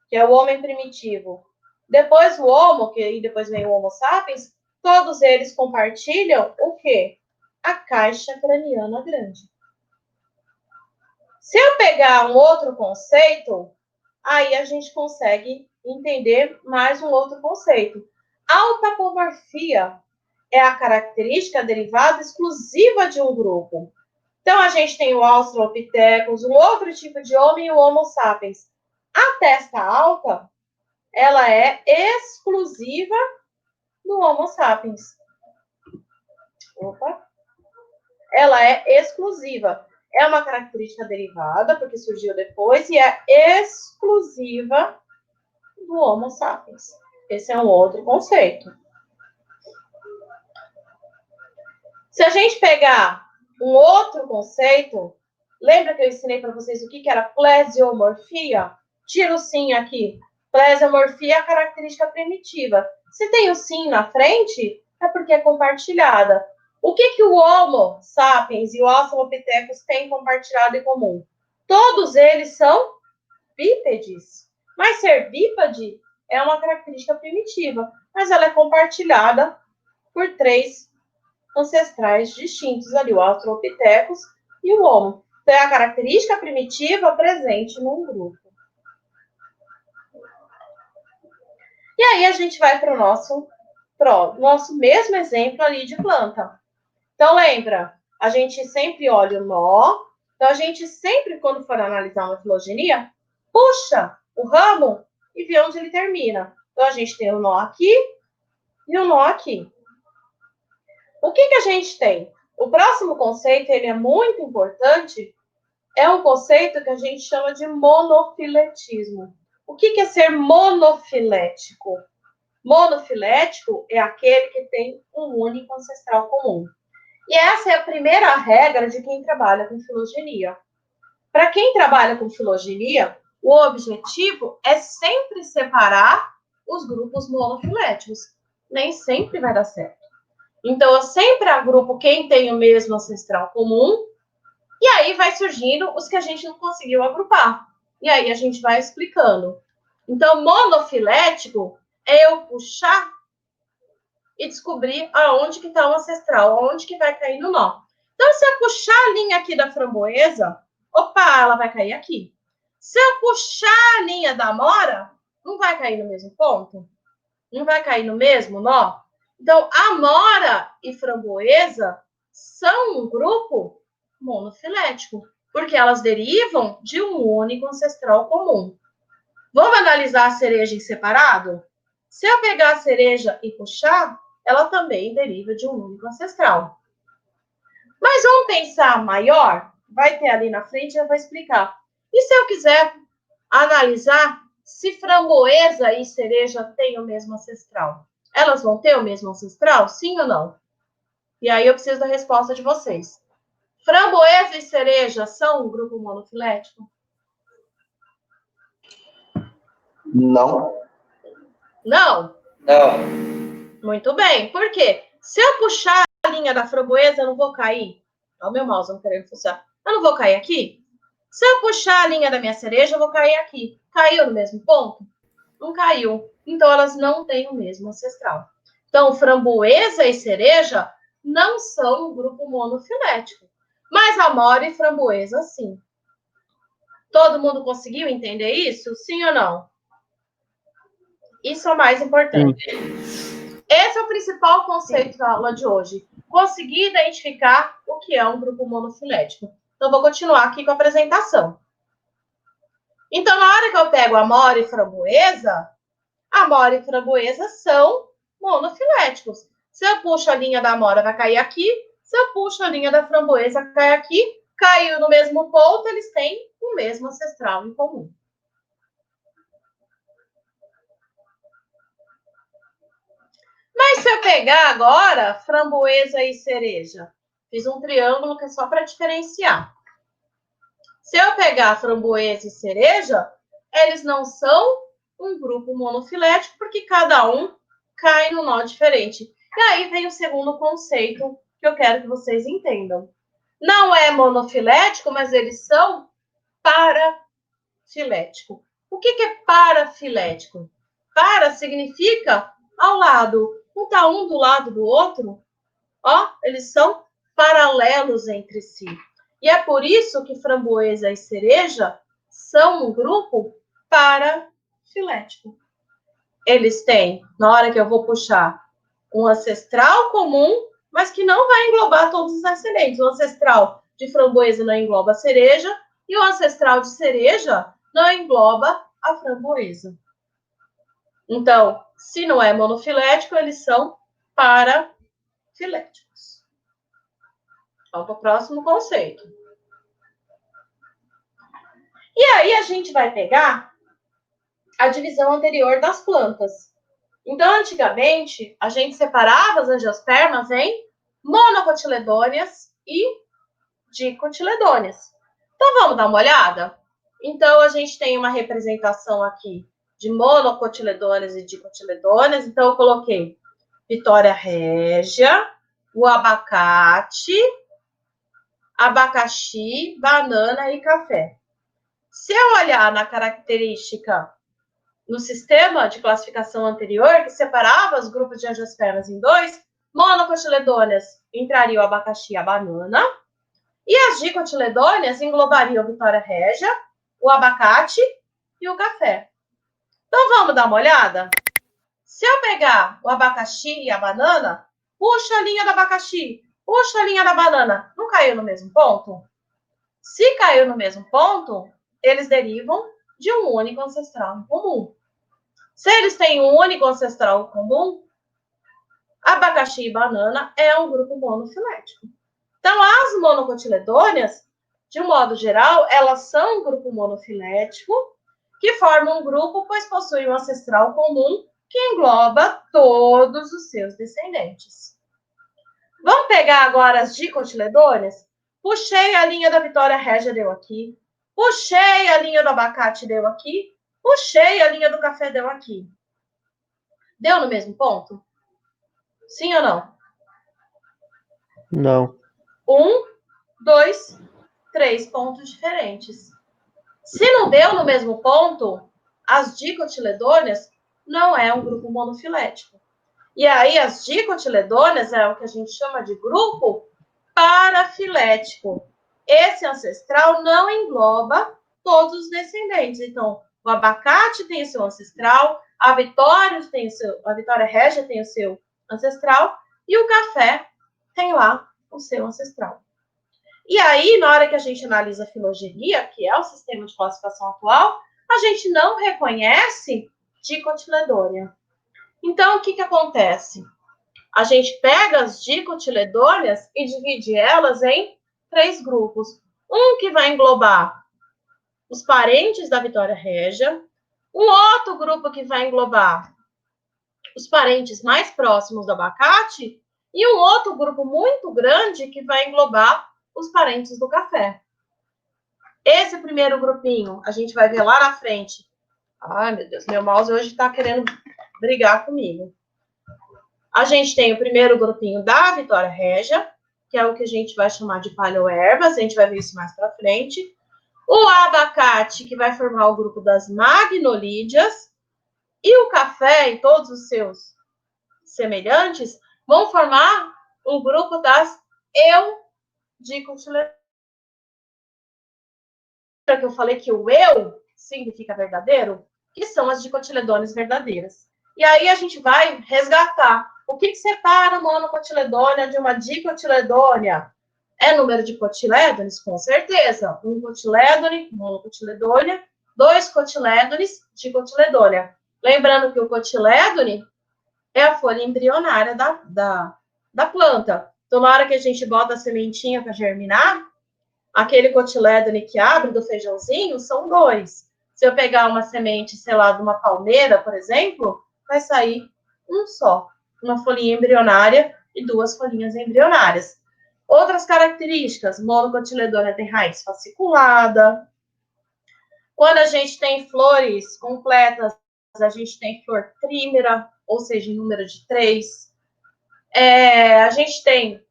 que é o homem primitivo, depois o Homo, que aí depois vem o Homo sapiens, todos eles compartilham o quê? A caixa craniana grande. Se eu pegar um outro conceito, aí a gente consegue entender mais um outro conceito. Autapomorfia é a característica derivada exclusiva de um grupo. Então, a gente tem o Australopithecus, um outro tipo de homem e o Homo sapiens. A testa alta, ela é exclusiva do Homo sapiens. Opa! Ela é exclusiva. É uma característica derivada, porque surgiu depois, e é exclusiva do Homo sapiens. Esse é um outro conceito. Se a gente pegar um outro conceito, lembra que eu ensinei para vocês o que era plesiomorfia? Tira o sim aqui. Plesiomorfia é a característica primitiva. Se tem o sim na frente, é porque é compartilhada. O que o Homo sapiens e o Australopithecus têm compartilhado em comum? Todos eles são bípedes. Mas ser bípede é uma característica primitiva, mas ela é compartilhada por 3 ancestrais distintos ali, o Australopithecus e o Homo. Então, é a característica primitiva presente num grupo. E aí a gente vai para o nosso mesmo exemplo ali de planta. Então, lembra, a gente sempre olha o nó. Então, a gente sempre, quando for analisar uma filogenia, puxa o ramo e vê onde ele termina. Então, a gente tem o nó aqui e o nó aqui. O que a gente tem? O próximo conceito, ele é muito importante, é um conceito que a gente chama de monofiletismo. O que é ser monofilético? Monofilético é aquele que tem um único ancestral comum. E essa é a primeira regra de quem trabalha com filogenia. Para quem trabalha com filogenia, o objetivo é sempre separar os grupos monofiléticos. Nem sempre vai dar certo. Então, eu sempre agrupo quem tem o mesmo ancestral comum, e aí vai surgindo os que a gente não conseguiu agrupar. E aí a gente vai explicando. Então, monofilético é eu puxar e descobrir aonde que está o ancestral, aonde que vai cair no nó. Então, se eu puxar a linha aqui da framboesa, opa, ela vai cair aqui. Se eu puxar a linha da amora, não vai cair no mesmo ponto? Não vai cair no mesmo nó? Então, amora e framboesa são um grupo monofilético, porque elas derivam de um único ancestral comum. Vamos analisar a cereja em separado? Se eu pegar a cereja e puxar, ela também deriva de um único ancestral. Mas vamos pensar maior? Vai ter ali na frente, eu vou explicar. E se eu quiser analisar se framboesa e cereja têm o mesmo ancestral? Elas vão ter o mesmo ancestral? Sim ou não? E aí eu preciso da resposta de vocês. Framboesa e cereja são um grupo monofilético? Não. Não? Não. Muito bem. Por quê? Se eu puxar a linha da framboesa, eu não vou cair. Olha o meu mouse não querendo funcionar. Eu não vou cair aqui? Se eu puxar a linha da minha cereja, eu vou cair aqui. Caiu no mesmo ponto? Não caiu. Então, elas não têm o mesmo ancestral. Então, framboesa e cereja não são um grupo monofilético. Mas amora e framboesa, sim. Todo mundo conseguiu entender isso? Sim ou não? Isso é o mais importante. Sim. Esse é o principal conceito da aula de hoje. Conseguir identificar o que é um grupo monofilético. Então, vou continuar aqui com a apresentação. Então, na hora que eu pego amora e framboesa são monofiléticos. Se eu puxo a linha da amora, vai cair aqui. Se eu puxo a linha da framboesa, cai aqui. caiu no mesmo ponto, eles têm o mesmo ancestral em comum. Mas se eu pegar agora framboesa e cereja, fiz um triângulo que é só para diferenciar. Se eu pegar framboesa e cereja, eles não são um grupo monofilético, porque cada um cai num nó diferente. E aí vem o segundo conceito que eu quero que vocês entendam. Não é monofilético, mas eles são parafilético. O que é parafilético? Para significa ao lado. Não está um do lado do outro? Ó, eles são paralelos entre si. E é por isso que framboesa e cereja são um grupo parafilético. Eles têm, na hora que eu vou puxar, um ancestral comum, mas que não vai englobar todos os descendentes. O ancestral de framboesa não engloba a cereja e o ancestral de cereja não engloba a framboesa. Então, se não é monofilético, eles são parafiléticos. Vamos para o próximo conceito. E aí a gente vai pegar a divisão anterior das plantas. Então, antigamente, a gente separava as angiospermas em monocotiledôneas e dicotiledôneas. Então, vamos dar uma olhada? Então, a gente tem uma representação aqui de monocotiledôneas e dicotiledôneas. Então, eu coloquei Vitória régia, o abacate, abacaxi, banana e café. Se eu olhar na característica no sistema de classificação anterior, que separava os grupos de angiospermas em dois, monocotiledôneas entraria o abacaxi e a banana, e as dicotiledôneas englobariam Vitória régia, o abacate e o café. Então, vamos dar uma olhada? Se eu pegar o abacaxi e a banana, puxa a linha do abacaxi, puxa a linha da banana, não caiu no mesmo ponto? Se caiu no mesmo ponto, eles derivam de um único ancestral em comum. Se eles têm um único ancestral comum, abacaxi e banana é um grupo monofilético. Então, as monocotiledôneas, de um modo geral, elas são um grupo monofilético que forma um grupo, pois possui um ancestral comum que engloba todos os seus descendentes. Vamos pegar agora as dicotiledôneas? Puxei a linha da Vitória régia, deu aqui. Puxei a linha do abacate, deu aqui. Puxei a linha do café, deu aqui. Deu no mesmo ponto? Sim ou não? Não. 1, 2, 3 pontos diferentes. Se não deu no mesmo ponto, as dicotiledôneas não é um grupo monofilético. E aí, as dicotiledôneas é o que a gente chama de grupo parafilético. Esse ancestral não engloba todos os descendentes. Então, o abacate tem o seu ancestral, a Vitória régia tem o seu ancestral e o café tem lá o seu ancestral. E aí, na hora que a gente analisa a filogenia, que é o sistema de classificação atual, a gente não reconhece dicotiledônea. Então, o que acontece? A gente pega as dicotiledôneas e divide elas em 3 grupos. Um que vai englobar os parentes da Vitória régia, um outro grupo que vai englobar os parentes mais próximos do abacate e um outro grupo muito grande que vai englobar os parentes do café. Esse primeiro grupinho, a gente vai ver lá na frente. Ai, meu Deus, meu mouse hoje está querendo brigar comigo. A gente tem o primeiro grupinho da Vitória régia, que é o que a gente vai chamar de paleoervas, a gente vai ver isso mais para frente. O abacate, que vai formar o grupo das magnolídeas, e o café e todos os seus semelhantes vão formar o grupo das eudicotiledôneas. Que eu falei que o eu significa verdadeiro, que são as dicotiledôneas verdadeiras. E aí a gente vai resgatar. O que separa uma monocotiledônea de uma dicotiledônea? É número de cotilédones? Com certeza. Um cotilédone, monocotiledônea. 2 cotilédones, dicotiledônea. Lembrando que o cotilédone é a folha embrionária da planta. Então, na hora que a gente bota a sementinha para germinar, Aquele cotilédone que abre do feijãozinho são 2. Se eu pegar uma semente, sei lá, de uma palmeira, por exemplo, vai sair um só. Uma folhinha embrionária e 2 folhinhas embrionárias. Outras características, monocotiledônia tem raiz fasciculada. Quando a gente tem flores completas, a gente tem flor trímera, ou seja, em número de 3. A gente tem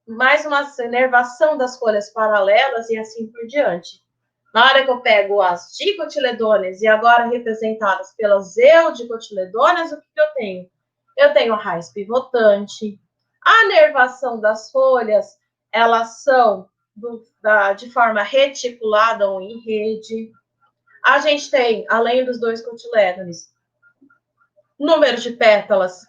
mais uma inervação das folhas paralelas e assim por diante. Na hora que eu pego as dicotiledôneas e agora representadas pelas eudicotiledôneas, o que eu tenho? Eu tenho a raiz pivotante. A nervação das folhas, elas são de forma reticulada ou em rede. A gente tem, além dos 2 cotilédones, número de pétalas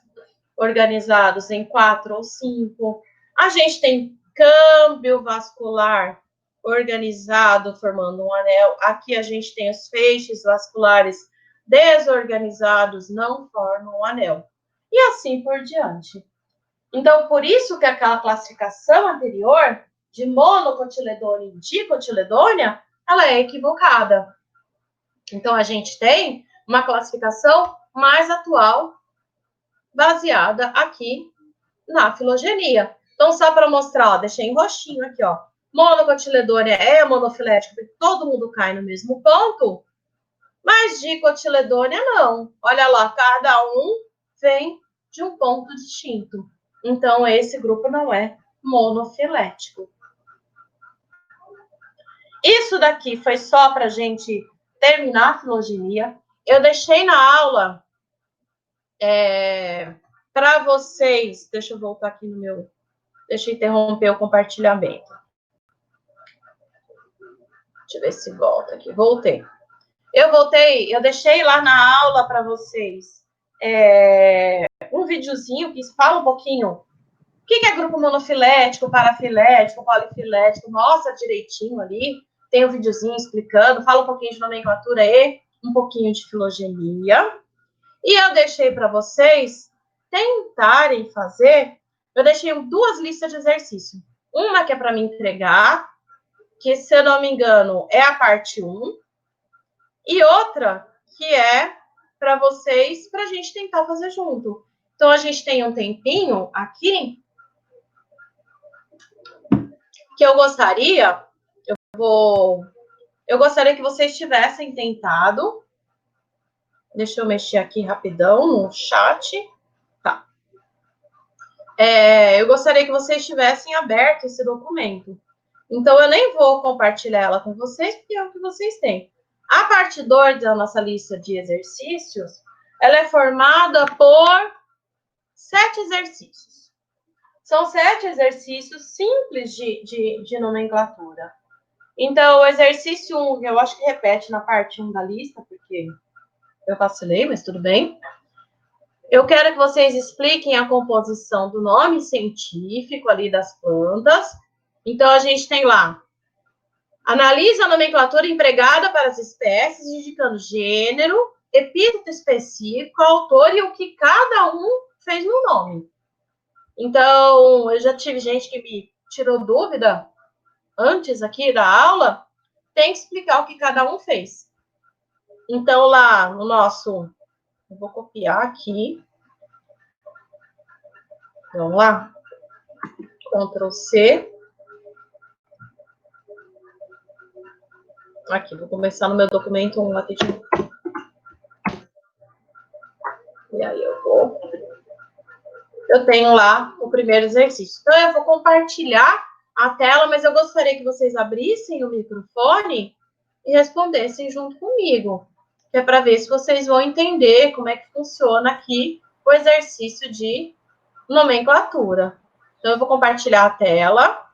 organizados em 4 ou 5. A gente tem câmbio vascular organizado, formando um anel. Aqui a gente tem os feixes vasculares desorganizados, não formam um anel. E assim por diante. Então, por isso que aquela classificação anterior de monocotiledônia e dicotiledônia, ela é equivocada. Então, a gente tem uma classificação mais atual, baseada aqui na filogenia. Então, só para mostrar, ó, deixei em roxinho aqui, ó. Monocotiledônia é monofilética, porque todo mundo cai no mesmo ponto, mas dicotiledônia não. Olha lá, cada um vem de um ponto distinto. Então, esse grupo não é monofilético. Isso daqui foi só para a gente terminar a filogenia. Eu deixei na aula para vocês. Deixa eu voltar aqui no meu. Deixa eu interromper o compartilhamento. Deixa eu ver se volta aqui. Voltei. Eu deixei lá na aula para vocês um videozinho que fala um pouquinho o que é grupo monofilético, parafilético, polifilético. Mostra direitinho ali. Tem um videozinho explicando, fala um pouquinho de nomenclatura e um pouquinho de filogenia. E eu deixei para vocês tentarem fazer. Eu deixei 2 listas de exercício. Uma que é para me entregar, que, se eu não me engano, é a parte 1. E outra que é para vocês, para a gente tentar fazer junto. Então, a gente tem um tempinho aqui que eu gostaria que vocês tivessem tentado. Deixa eu mexer aqui rapidão no chat. Tá. Eu gostaria que vocês tivessem aberto esse documento. Então, eu nem vou compartilhar ela com vocês, porque é o que vocês têm. A parte 2 da nossa lista de exercícios, ela é formada por 7 exercícios. São 7 exercícios simples de nomenclatura. Então, o exercício 1, eu acho que repete na parte 1 da lista, porque eu vacilei, mas tudo bem. Eu quero que vocês expliquem a composição do nome científico ali das plantas. Então, a gente tem lá: analisa a nomenclatura empregada para as espécies, indicando gênero, epíteto específico, autor e o que cada um fez no nome. Então, eu já tive gente que me tirou dúvida antes aqui da aula, tem que explicar o que cada um fez. Então, lá no nosso... Eu vou copiar aqui. Vamos lá. Ctrl C. Aqui, vou começar no meu documento um atendimento. E aí eu tenho lá o primeiro exercício. Então, eu vou compartilhar a tela, mas eu gostaria que vocês abrissem o microfone e respondessem junto comigo, que é para ver se vocês vão entender como é que funciona aqui o exercício de nomenclatura. Então, eu vou compartilhar a tela.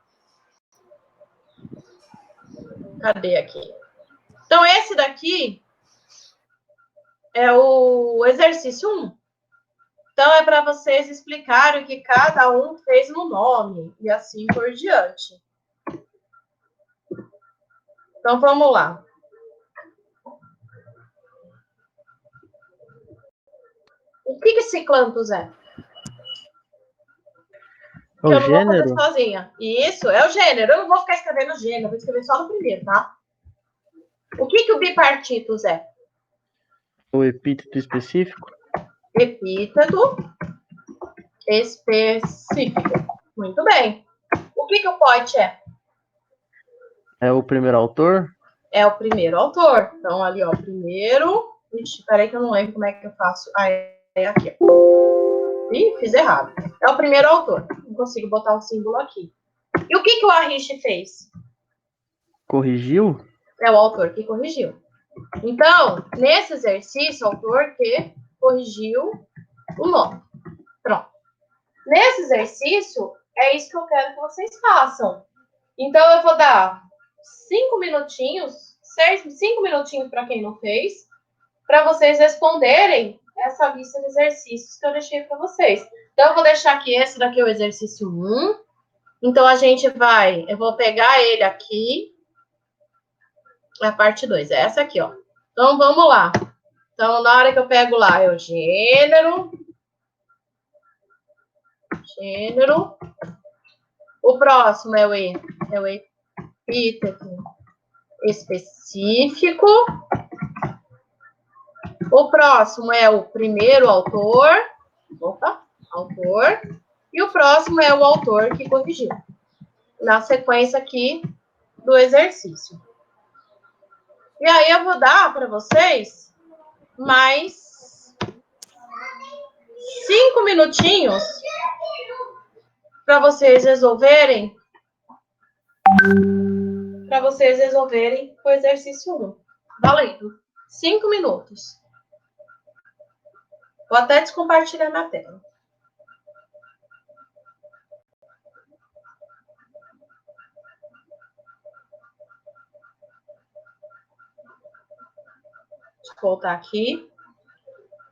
Cadê aqui? Então, esse daqui é o exercício 1. Então, é para vocês explicarem o que cada um fez no nome, e assim por diante. Então, vamos lá. O que Cicanthus é? É que o eu não vou fazer gênero? sozinha. Isso, é o gênero. Eu não vou ficar escrevendo gênero, vou escrever só no primeiro, tá? O que o bipartitus é? O epíteto específico? Epíteto específico. Muito bem. O que o poet é? É o primeiro autor? É o primeiro autor. Então, ali, ó, primeiro. Ixi, peraí que eu não lembro como é que eu faço. Ah, é aqui. Ih, fiz errado. É o primeiro autor. Não consigo botar um símbolo aqui. E o que o Arriche fez? Corrigiu? É o autor que corrigiu. Então, nesse exercício, o autor que corrigiu o nome. Pronto. Nesse exercício, é isso que eu quero que vocês façam. Então, eu vou dar 5 minutinhos, 5 minutinhos para quem não fez, para vocês responderem essa lista de exercícios que eu deixei para vocês. Então, eu vou deixar aqui, esse daqui é o exercício 1. Então, eu vou pegar ele aqui, a parte 2, é essa aqui, ó. Então, vamos lá. Então, na hora que eu pego lá, é o gênero. O próximo é o epíteto específico. O próximo é o primeiro autor. Autor. E o próximo é o autor que corrigiu. Na sequência aqui do exercício. E aí eu vou dar para vocês mais 5 minutinhos para vocês resolverem o exercício 1. Valendo. 5 minutos. Vou até descompartilhar na tela. Deixa eu voltar aqui.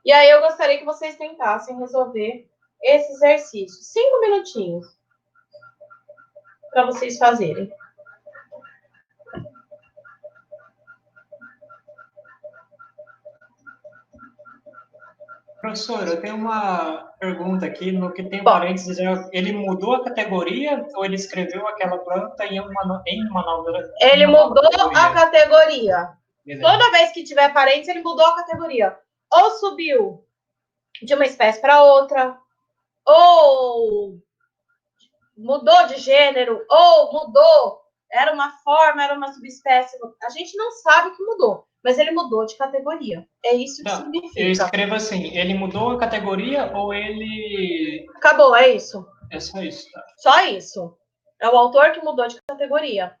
E aí eu gostaria que vocês tentassem resolver esse exercício. 5 minutinhos para vocês fazerem. Professor, eu tenho uma pergunta aqui. No que tem parênteses, ele mudou a categoria ou ele escreveu aquela planta em uma nova? Ele mudou a categoria. Toda vez que tiver parênteses, ele mudou a categoria. Ou subiu de uma espécie para outra, ou mudou de gênero, ou mudou, era uma forma, era uma subespécie. A gente não sabe o que mudou, mas ele mudou de categoria. É isso que significa. Eu escrevo assim, ele mudou a categoria ou ele... Acabou, é isso. É só isso, tá? Só isso. É o autor que mudou de categoria.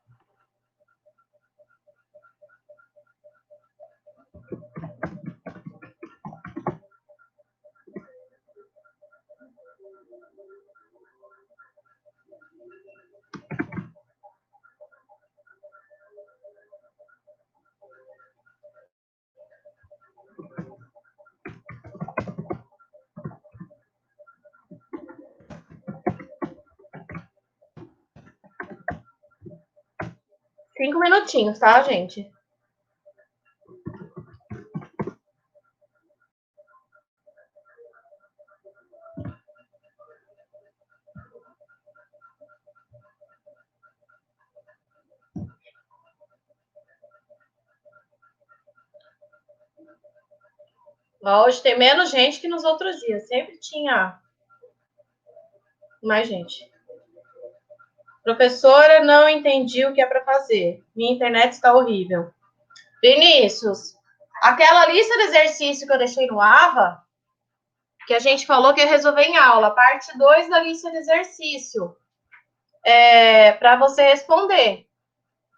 Cinco minutinhos, tá, gente? Hoje tem menos gente que nos outros dias. Sempre tinha mais gente. Professora, não entendi o que é para fazer. Minha internet está horrível. Vinícius, aquela lista de exercício que eu deixei no AVA, que a gente falou que ia resolver em aula, parte 2 da lista de exercício, para você responder.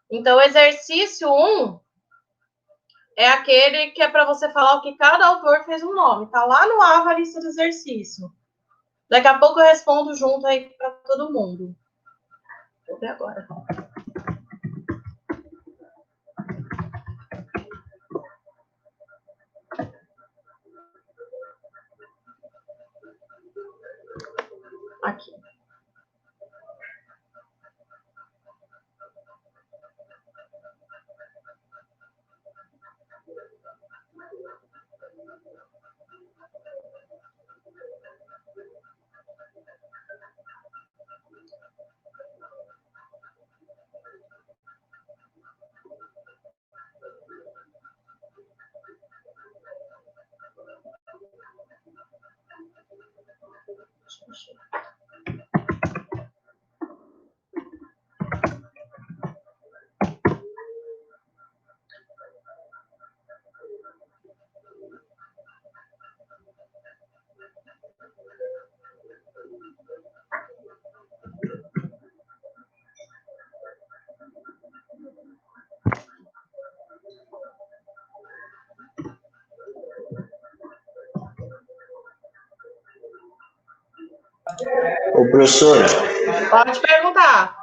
Então, o exercício 1 é aquele que é para você falar o que cada autor fez um nome. Tá lá no AVA a lista de exercício. Daqui a pouco eu respondo junto aí para todo mundo. Vou ver agora. Aqui. Ô, professora, Pode perguntar.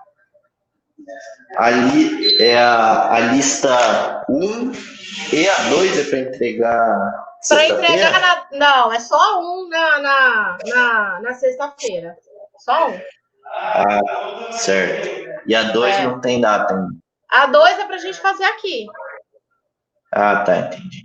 ali é a lista 1 e a 2 é para entregar Para entregar sexta-feira? Não, é só um na sexta-feira. Só um. Ah, certo. E a 2 É. não tem data ainda. A 2 é para a gente fazer aqui. Ah, tá, entendi.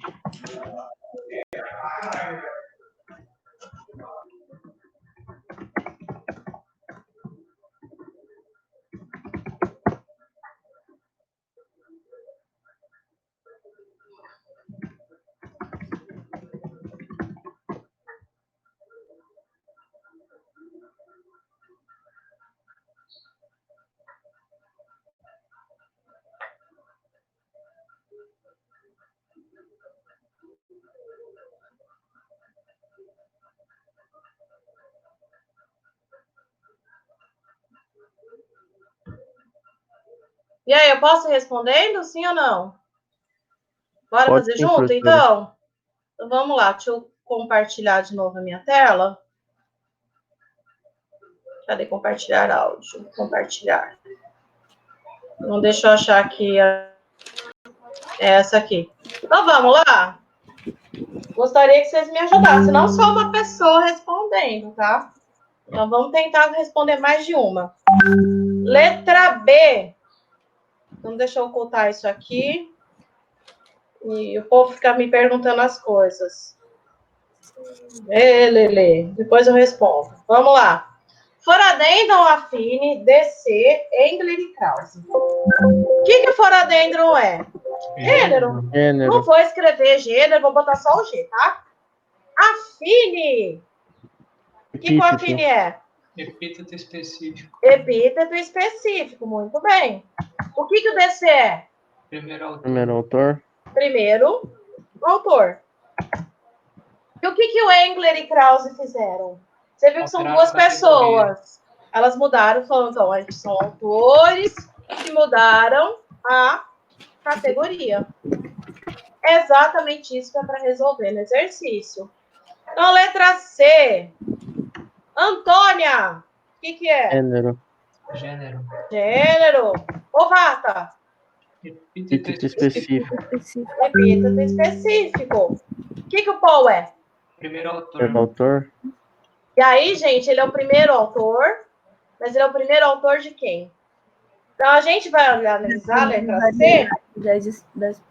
E aí, eu posso ir respondendo, sim ou não? Bora Pode fazer sim, junto, professora. então? Então, vamos lá. Deixa eu compartilhar de novo a minha tela. Cadê compartilhar áudio? Compartilhar. Não deixa eu achar que é essa aqui. Então, vamos lá? Gostaria que vocês me ajudassem. Não só uma pessoa respondendo, tá? Então, vamos tentar responder mais de uma. Letra B. Então, deixa eu ocultar isso aqui. E o povo fica me perguntando as coisas. Lele. Depois eu respondo. Vamos lá. Foradendron, Affine, DC, Engler e Krause. O que foradendron é? Gênero. Gênero. Não vou escrever gênero, vou botar só o G, tá? Affine. O que o affine é? Epíteto específico. Epíteto específico, muito bem. O que o DC é? Primeiro autor. Primeiro autor. Primeiro autor. E o que o Engler e Krause fizeram? Você viu que são duas pessoas. Elas mudaram, falando, então, a gente são autores que mudaram a categoria. É exatamente isso que é para resolver no exercício. Então, letra C. Antônia. O que é? Gênero. Gênero. Gênero. Ovata. Epíteto Específico. Epíteto específico. O que o Paul é? Primeiro autor. Primeiro autor. E aí, gente, ele é o primeiro autor, mas ele é o primeiro autor de quem? Então, a gente vai analisar a letra C,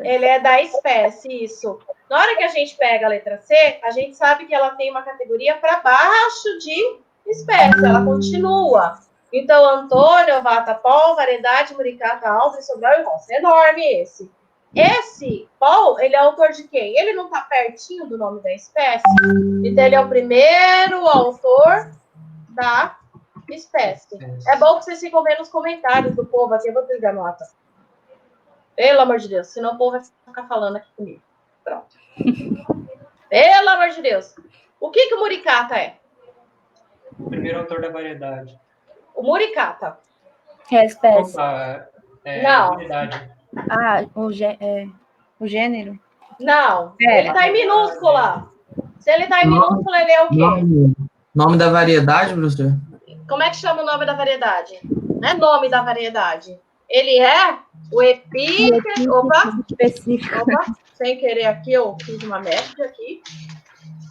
ele é da espécie, isso. Na hora que a gente pega a letra C, a gente sabe que ela tem uma categoria para baixo de espécie, ela continua. Então, Antônio, Ovata, Paul, Variedade, Muricata, Alves, Sobral e Roça. É enorme esse. Esse Paul, ele é autor de quem? Ele não está pertinho do nome da espécie? Então, ele é o primeiro autor da espécie. É bom que vocês ficam vendo os comentários do povo aqui. Eu vou desligar a nota. Pelo amor de Deus. Senão o povo vai ficar falando aqui comigo. Pronto. Pelo amor de Deus. O que o Muricata é? Primeiro autor da variedade. O Muricata. É a espécie. Opa, Não. Variedade. Ah, o gênero? Não. É. Ele tá em minúscula. Se ele tá em minúscula, ele é o quê? Nome da variedade, professor? Como é que chama o nome da variedade? Não é nome da variedade. Ele é o epíteto. Opa! Específico. Opa! Sem querer aqui, eu fiz uma média aqui.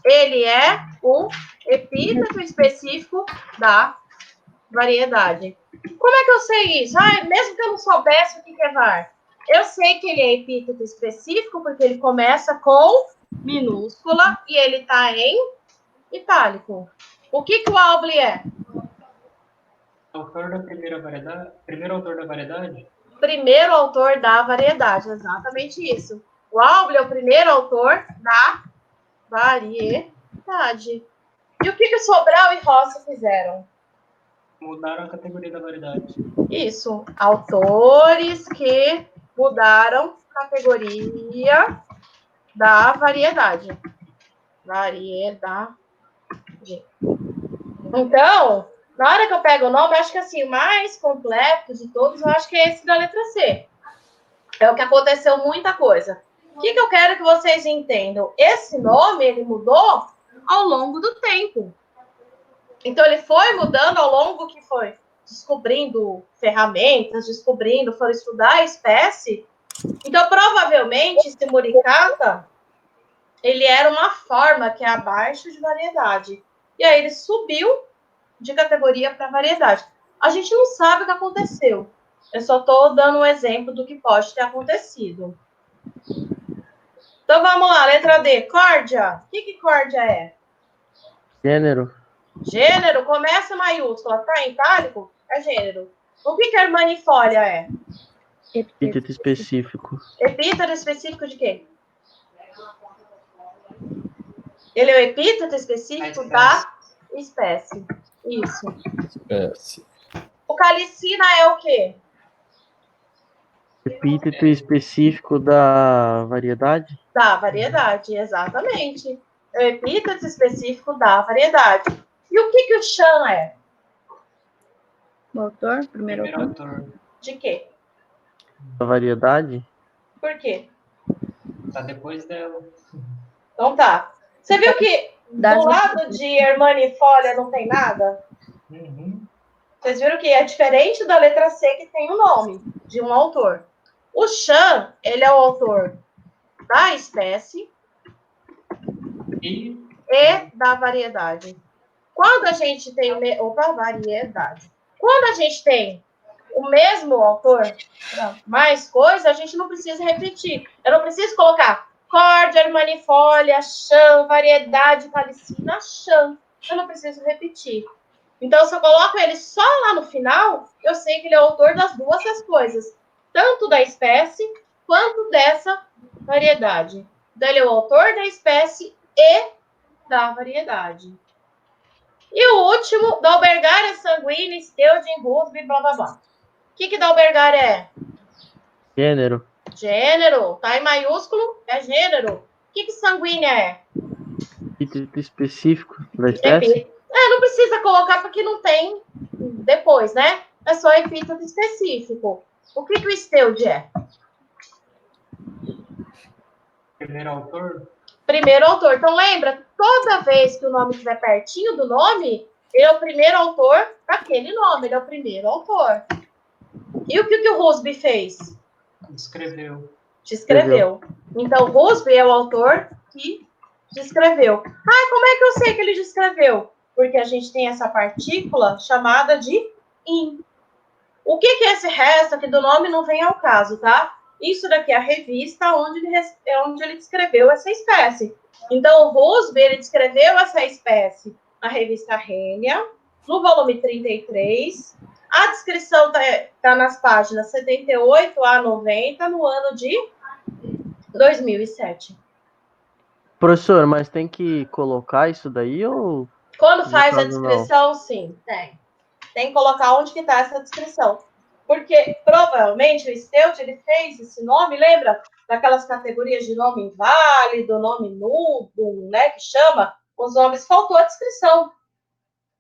Ele é o epíteto específico da variedade. Como é que eu sei isso? Mesmo que eu não soubesse o que é var. Eu sei que ele é epíteto específico porque ele começa com minúscula e ele está em itálico. O que o Aubli é? Autor da primeira variedade? Primeiro autor da variedade? Primeiro autor da variedade, exatamente isso. O Aubli é o primeiro autor da variedade. E o que Sobral e Rossi fizeram? Mudaram a categoria da variedade. Isso. Autores que mudaram categoria da variedade. Variedade. Então, na hora que eu pego o nome, eu acho que assim, o mais completo de todos, eu acho que é esse da letra C. É o que aconteceu muita coisa. O que eu quero que vocês entendam? Esse nome, ele mudou ao longo do tempo. Então, ele foi mudando ao longo que foi descobrindo ferramentas, foram estudar a espécie. Então, provavelmente, esse muricata, ele era uma forma que é abaixo de variedade. E aí ele subiu de categoria para variedade. A gente não sabe o que aconteceu. Eu só estou dando um exemplo do que pode ter acontecido. Então, vamos lá, letra D, córdia. O que córdia é? Gênero. Gênero, começa maiúscula, tá em itálico? É gênero. O que hermanifólia é? Epíteto específico. Epíteto específico de quê? Ele é o epíteto específico da espécie. Isso. Espécie. O calicina é o quê? Epíteto específico da variedade. Da variedade, exatamente. É o epíteto específico da variedade. E o que o Chan é? O autor, primeiro Primeiro autor. autor. De quê? Da variedade. Por quê? Tá depois dela. Então tá. Você viu que Das- do lado de hermanifólia não tem nada? Uhum. Vocês viram que é diferente da letra C, que tem o nome de um autor. O Chan, ele é o autor da espécie E da variedade. Quando a gente tem variedade. Quando a gente tem o mesmo autor, mais coisa, a gente não precisa repetir. Eu não preciso colocar córdia, hermanifólia, Chan, variedade, calicina, Chan. Eu não preciso repetir. Então, se eu coloco ele só lá no final, eu sei que ele é o autor das duas coisas. Tanto da espécie, quanto dessa variedade. Então, ele é o autor da espécie e da variedade. E o último, Dalbergária sanguínea, Steudin, Rusby, blá, blá, blá. O que Dalbergária é? Gênero. Gênero. Tá em maiúsculo, é gênero. O que sanguínea é? Epíteto específico da espécie. Não precisa colocar porque não tem depois, né? É só epíteto específico. O que o Steud é? primeiro autor. Primeiro autor. Então, lembra, toda vez que o nome estiver pertinho do nome, ele é o primeiro autor daquele nome, ele é o primeiro autor. E o que o Rusby fez? Descreveu. Descreveu. Então, Rusby é o autor que descreveu. Ah, como é que eu sei que ele descreveu? Porque a gente tem essa partícula chamada de in. O que é esse resto aqui do nome não vem ao caso, tá? Isso daqui é a revista onde ele descreveu essa espécie. Então, o Rusby, ele descreveu essa espécie na revista Renia, no volume 33. A descrição tá nas páginas 78 a 90, no ano de 2007. Professor, mas tem que colocar isso daí ou... Quando faz a caso, descrição, sim, tem. Tem que colocar onde que está essa descrição. Porque, provavelmente, o Steud, ele fez esse nome, lembra? Daquelas categorias de nome inválido, nome nulo, né? Que chama os nomes, faltou a descrição.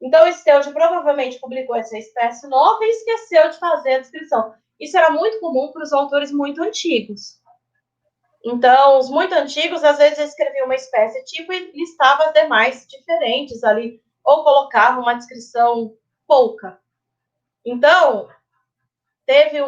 Então, o Steud provavelmente publicou essa espécie nova e esqueceu de fazer a descrição. Isso era muito comum para os autores muito antigos. Então, os muito antigos, às vezes, escreviam uma espécie tipo e listava as demais diferentes ali, ou colocava uma descrição pouca. Então, teve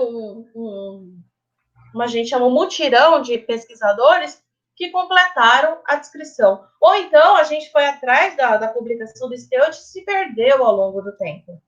uma gente chama um mutirão de pesquisadores que completaram a descrição. Ou então, a gente foi atrás da publicação do Steud e se perdeu ao longo do tempo.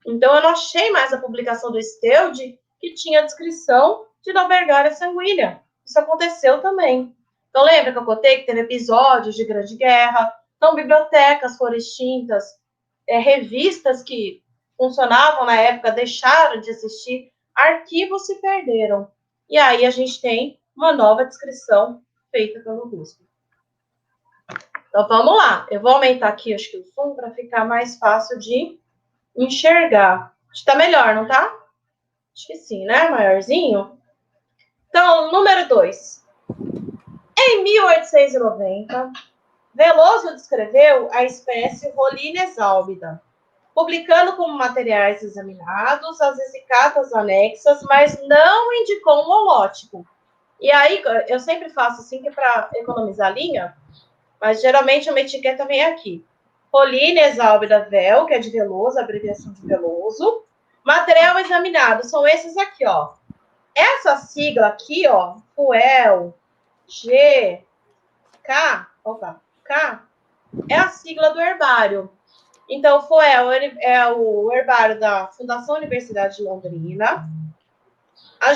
Então, eu não achei mais a publicação do Steud que tinha a descrição de Dalbergária sanguínea. Isso aconteceu também. Então, lembra que eu contei que teve episódios de Grande Guerra? Então, bibliotecas foram extintas, revistas que funcionavam na época deixaram de existir, arquivos se perderam. E aí a gente tem uma nova descrição feita pelo Rusby. Então, vamos lá. Eu vou aumentar aqui, acho que o zoom, para ficar mais fácil de enxergar. Acho que tá melhor, não tá? Acho que sim, né? Maiorzinho. Então, número 2. Em 1890, Veloso descreveu a espécie Rolines albida, publicando como materiais examinados as vesicatas anexas, mas não indicou um holótipo. E aí, eu sempre faço assim, que é para economizar linha, mas geralmente uma etiqueta vem aqui. Polínia exálbida vel, que é de veloso, abreviação de veloso. Material examinado, são esses aqui, ó. Essa sigla aqui, ó, FUEL, G, K, K, é a sigla do herbário. Então, o FUEL é o herbário da Fundação Universidade de Londrina. A